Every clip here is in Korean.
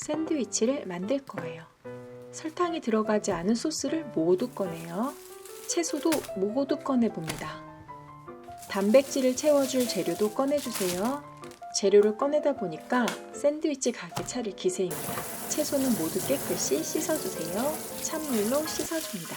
샌드위치를 만들 거예요. 설탕이 들어가지 않은 소스를 모두 꺼내요. 채소도 모두 꺼내봅니다. 단백질을 채워줄 재료도 꺼내주세요. 재료를 꺼내다 보니까 샌드위치 가게 차릴 기세입니다. 채소는 모두 깨끗이 씻어주세요. 찬물로 씻어줍니다.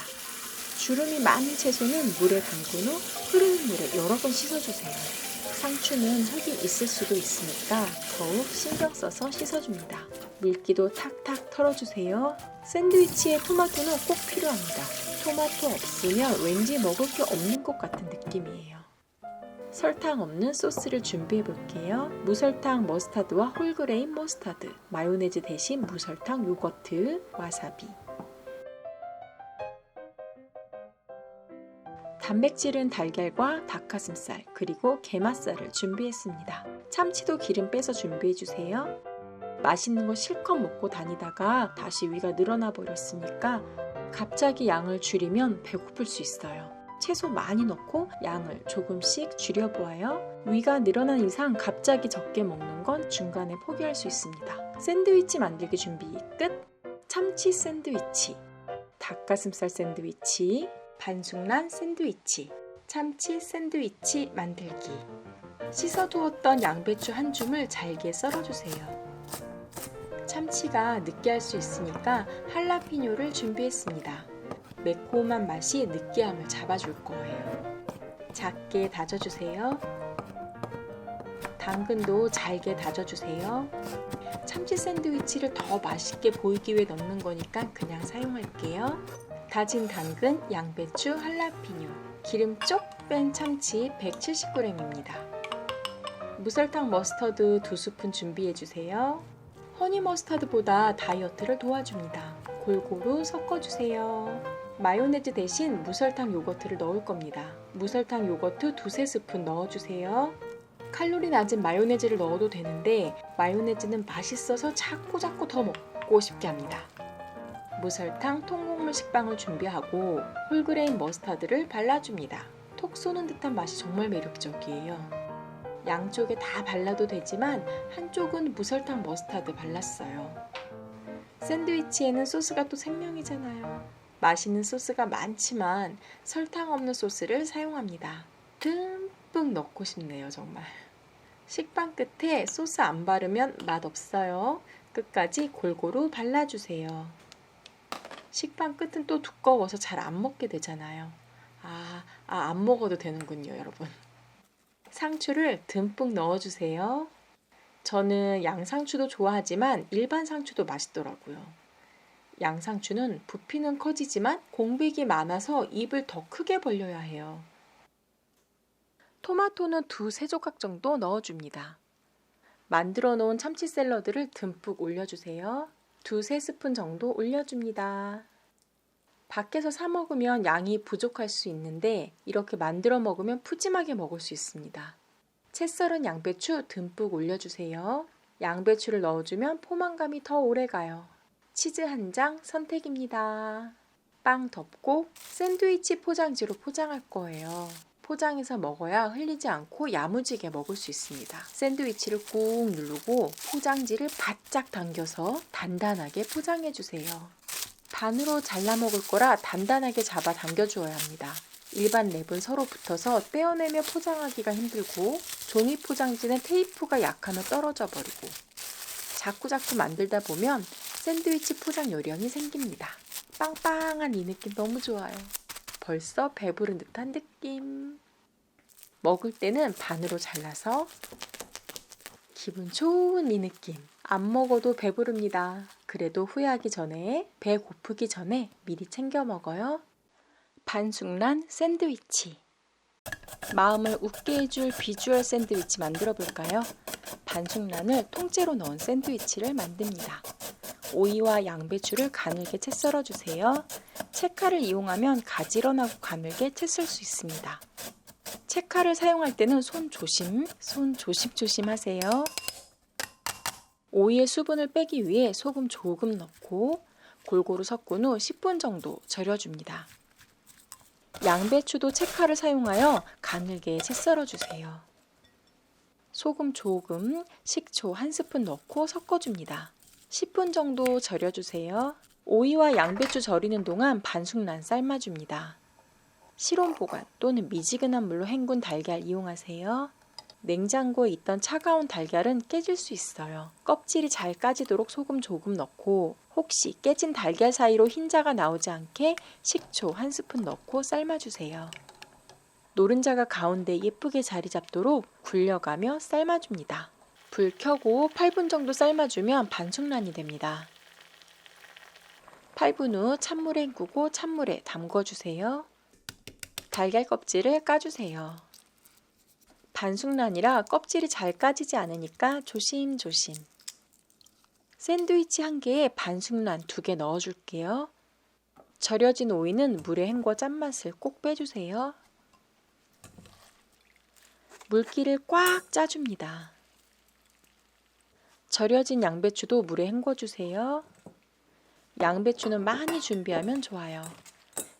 주름이 많은 채소는 물에 담근 후 흐르는 물에 여러 번 씻어주세요. 상추는 흙이 있을 수도 있으니까 더욱 신경 써서 씻어줍니다. 물기도 탁탁 털어주세요. 샌드위치에 토마토는 꼭 필요합니다. 토마토 없으면 왠지 먹을 게 없는 것 같은 느낌이에요. 설탕 없는 소스를 준비해 볼게요. 무설탕 머스타드와 홀그레인 머스타드, 마요네즈 대신 무설탕 요거트, 와사비. 단백질은 달걀과 닭가슴살, 그리고 게맛살을 준비했습니다. 참치도 기름 빼서 준비해주세요. 맛있는 거 실컷 먹고 다니다가 다시 위가 늘어나 버렸으니까 갑자기 양을 줄이면 배고플 수 있어요. 채소 많이 넣고 양을 조금씩 줄여보아요. 위가 늘어난 이상 갑자기 적게 먹는 건 중간에 포기할 수 있습니다. 샌드위치 만들기 준비 끝! 참치 샌드위치, 닭가슴살 샌드위치, 반숙란 샌드위치, 참치 샌드위치 만들기. 씻어두었던 양배추 한 줌을 잘게 썰어주세요. 참치가 느끼할 수 있으니까 할라피뇨를 준비했습니다. 매콤한 맛이 느끼함을 잡아줄 거예요. 작게 다져주세요. 당근도 잘게 다져주세요. 참치 샌드위치를 더 맛있게 보이기 위해 넣는 거니까 그냥 사용할게요. 다진 당근, 양배추, 할라피뇨, 기름 쪽 뺀 참치 170g입니다. 무설탕 머스터드 2스푼 준비해주세요. 허니 머스타드보다 다이어트를 도와줍니다. 골고루 섞어주세요. 마요네즈 대신 무설탕 요거트를 넣을 겁니다. 무설탕 요거트 2-3스푼 넣어주세요. 칼로리 낮은 마요네즈를 넣어도 되는데 마요네즈는 맛있어서 자꾸 더 먹고 싶게 합니다. 무설탕 통곡물 식빵을 준비하고 홀그레인 머스타드를 발라줍니다. 톡 쏘는 듯한 맛이 정말 매력적이에요. 양쪽에 다 발라도 되지만 한쪽은 무설탕 머스타드 발랐어요. 샌드위치에는 소스가 또 생명이잖아요. 맛있는 소스가 많지만 설탕 없는 소스를 사용합니다. 듬뿍 넣고 싶네요, 정말. 식빵 끝에 소스 안 바르면 맛없어요. 끝까지 골고루 발라주세요. 식빵 끝은 또 두꺼워서 잘 안 먹게 되잖아요. 안 먹어도 되는군요, 여러분. 상추를 듬뿍 넣어주세요. 저는 양상추도 좋아하지만 일반 상추도 맛있더라고요. 양상추는 부피는 커지지만 공백이 많아서 입을 더 크게 벌려야 해요. 토마토는 2-3조각 정도 넣어줍니다. 만들어 놓은 참치 샐러드를 듬뿍 올려주세요. 2-3스푼 정도 올려줍니다. 밖에서 사 먹으면 양이 부족할 수 있는데 이렇게 만들어 먹으면 푸짐하게 먹을 수 있습니다. 채 썰은 양배추 듬뿍 올려주세요. 양배추를 넣어주면 포만감이 더 오래가요. 치즈 한 장 선택입니다. 빵 덮고 샌드위치 포장지로 포장할 거예요. 포장해서 먹어야 흘리지 않고 야무지게 먹을 수 있습니다. 샌드위치를 꾹 누르고 포장지를 바짝 당겨서 단단하게 포장해주세요. 반으로 잘라 먹을 거라 단단하게 잡아 당겨주어야 합니다. 일반 랩은 서로 붙어서 떼어내며 포장하기가 힘들고 종이 포장지는 테이프가 약하면 떨어져 버리고 자꾸자꾸 만들다 보면 샌드위치 포장 요령이 생깁니다. 빵빵한 이 느낌 너무 좋아요. 벌써 배부른 듯한 느낌. 먹을 때는 반으로 잘라서 기분 좋은 이 느낌. 안 먹어도 배부릅니다. 그래도 후회하기 전에, 배 고프기 전에 미리 챙겨 먹어요. 반숙란 샌드위치. 마음을 웃게 해줄 비주얼 샌드위치 만들어 볼까요? 반숙란을 통째로 넣은 샌드위치를 만듭니다. 오이와 양배추를 가늘게 채 썰어주세요. 채칼을 이용하면 가지런하고 가늘게 채 썰 수 있습니다. 채칼을 사용할 때는 손 조심 하세요. 오이의 수분을 빼기 위해 소금 조금 넣고 골고루 섞은 후 10분 정도 절여줍니다. 양배추도 채칼을 사용하여 가늘게 채 썰어주세요. 소금 조금, 식초 1스푼 넣고 섞어줍니다. 10분 정도 절여주세요. 오이와 양배추 절이는 동안 반숙란 삶아줍니다. 실온 보관 또는 미지근한 물로 헹군 달걀 이용하세요. 냉장고에 있던 차가운 달걀은 깨질 수 있어요. 껍질이 잘 까지도록 소금 조금 넣고 혹시 깨진 달걀 사이로 흰자가 나오지 않게 식초 1스푼 넣고 삶아주세요. 노른자가 가운데 예쁘게 자리 잡도록 굴려가며 삶아줍니다. 불 켜고 8분 정도 삶아주면 반숙란이 됩니다. 8분 후 찬물에 헹구고 찬물에 담궈주세요. 달걀 껍질을 까주세요. 반숙란이라 껍질이 잘 까지지 않으니까 조심조심. 샌드위치 1개에 반숙란 2개 넣어줄게요. 절여진 오이는 물에 헹궈 짠맛을 꼭 빼주세요. 물기를 꽉 짜줍니다. 절여진 양배추도 물에 헹궈주세요. 양배추는 많이 준비하면 좋아요.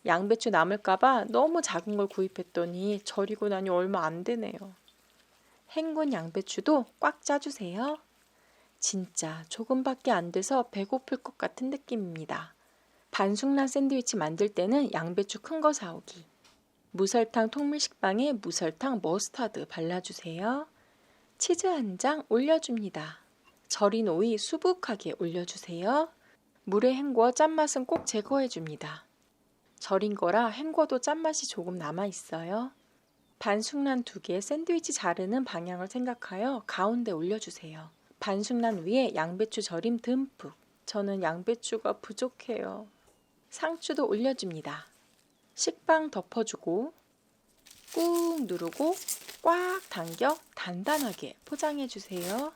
양배추 남을까봐 너무 작은 걸 구입했더니 절이고 나니 얼마 안 되네요. 헹군 양배추도 꽉 짜주세요. 진짜 조금밖에 안 돼서 배고플 것 같은 느낌입니다. 반숙란 샌드위치 만들 때는 양배추 큰 거 사오기. 무설탕 통밀식빵에 무설탕 머스타드 발라주세요. 치즈 1장 올려줍니다. 절인 오이 수북하게 올려주세요. 물에 헹궈 짠맛은 꼭 제거해줍니다. 절인 거라 헹궈도 짠맛이 조금 남아있어요. 반숙란 2개 샌드위치 자르는 방향을 생각하여 가운데 올려주세요. 반숙란 위에 양배추 절임 듬뿍. 저는 양배추가 부족해요. 상추도 올려줍니다. 식빵 덮어주고 꾹 누르고 꽉 당겨 단단하게 포장해주세요.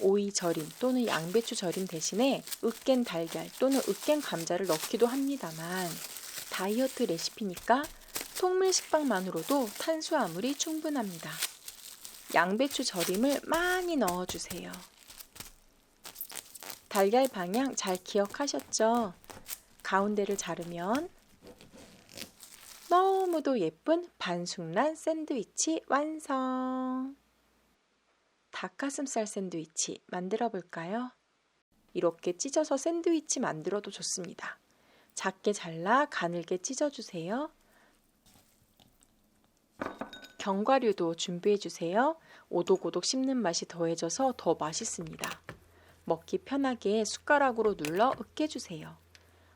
오이 절임 또는 양배추 절임 대신에 으깬 달걀 또는 으깬 감자를 넣기도 합니다만 다이어트 레시피니까 통밀식빵만으로도 탄수화물이 충분합니다. 양배추 절임을 많이 넣어주세요. 달걀 방향 잘 기억하셨죠? 가운데를 자르면 너무도 예쁜 반숙란 샌드위치 완성! 닭가슴살 샌드위치 만들어 볼까요? 이렇게 찢어서 샌드위치 만들어도 좋습니다. 작게 잘라 가늘게 찢어주세요. 견과류도 준비해주세요. 오독오독 씹는 맛이 더해져서 더 맛있습니다. 먹기 편하게 숟가락으로 눌러 으깨주세요.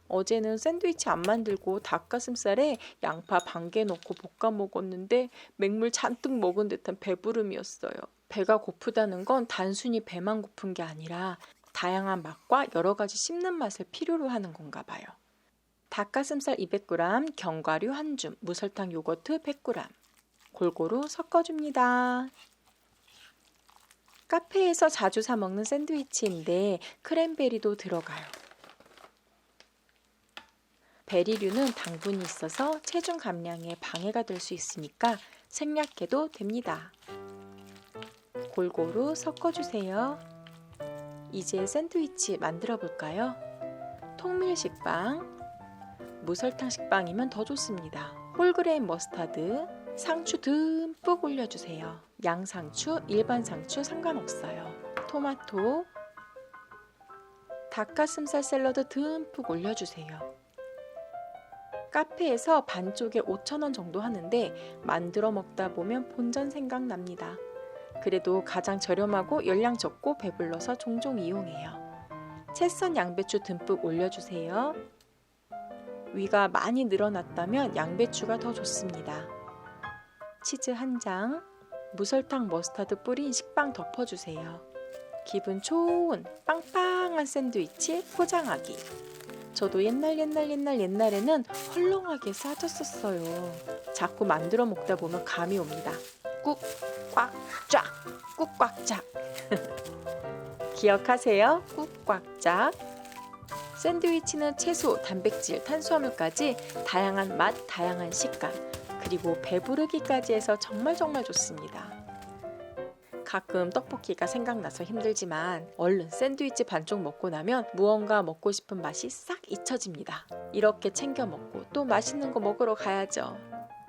어제는 샌드위치 안 만들고 닭가슴살에 양파 반 개 넣고 볶아 먹었는데 맹물 잔뜩 먹은 듯한 배부름이었어요. 배가 고프다는 건 단순히 배만 고픈 게 아니라 다양한 맛과 여러 가지 씹는 맛을 필요로 하는 건가 봐요. 닭가슴살 200g, 견과류 1줌, 무설탕 요거트 100g. 골고루 섞어줍니다. 카페에서 자주 사 먹는 샌드위치인데 크랜베리도 들어가요. 베리류는 당분이 있어서 체중 감량에 방해가 될 수 있으니까 생략해도 됩니다. 골고루 섞어주세요. 이제 샌드위치 만들어 볼까요? 통밀식빵, 무설탕 식빵이면 더 좋습니다. 홀그레인 머스타드, 상추 듬뿍 올려주세요. 양상추, 일반 상추 상관없어요. 토마토, 닭가슴살 샐러드 듬뿍 올려주세요. 카페에서 반쪽에 5,000원 정도 하는데 만들어 먹다 보면 본전 생각납니다. 그래도 가장 저렴하고 열량 적고 배불러서 종종 이용해요. 채썬 양배추 듬뿍 올려주세요. 위가 많이 늘어났다면 양배추가 더 좋습니다. 치즈 1장, 무설탕 머스타드 뿌린 식빵 덮어주세요. 기분 좋은 빵빵한 샌드위치 포장하기. 저도 옛날에는 헐렁하게 싸졌었어요. 자꾸 만들어 먹다 보면 감이 옵니다. 꾹, 꽉, 쫙, 꾹, 꽉, 쫙. 기억하세요? 꾹, 꽉, 쫙. 샌드위치는 채소, 단백질, 탄수화물까지 다양한 맛, 다양한 식감, 그리고 배부르기까지 해서 정말 좋습니다. 가끔 떡볶이가 생각나서 힘들지만 얼른 샌드위치 반쪽 먹고 나면 무언가 먹고 싶은 맛이 싹 잊혀집니다. 이렇게 챙겨 먹고 또 맛있는 거 먹으러 가야죠.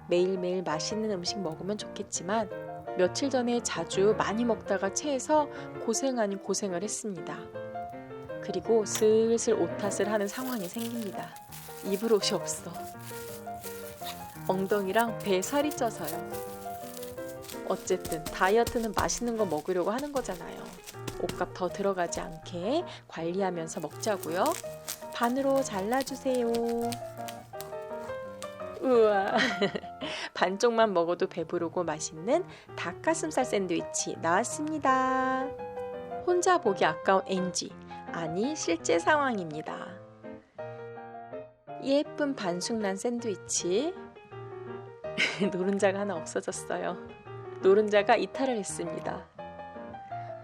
매일매일 맛있는 음식 먹으면 좋겠지만 며칠 전에 자주 많이 먹다가 체해서 고생 아닌 고생을 했습니다. 그리고 슬슬 오탓을 하는 상황이 생깁니다. 입을 옷이 없어. 엉덩이랑 배에 살이 쪄서요. 어쨌든 다이어트는 맛있는 거 먹으려고 하는 거잖아요. 옷값 더 들어가지 않게 관리하면서 먹자고요. 반으로 잘라주세요. 우와. 반쪽만 먹어도 배부르고 맛있는 닭가슴살 샌드위치 나왔습니다. 혼자 보기 아까운 NG, 아니 실제 상황입니다. 예쁜 반숙란 샌드위치. 노른자가 하나 없어졌어요. 노른자가 이탈을 했습니다.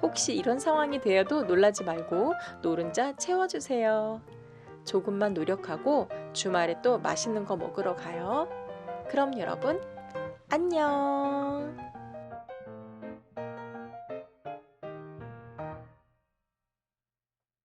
혹시 이런 상황이 되어도 놀라지 말고 노른자 채워주세요. 조금만 노력하고 주말에 또 맛있는 거 먹으러 가요. 그럼 여러분, 안녕!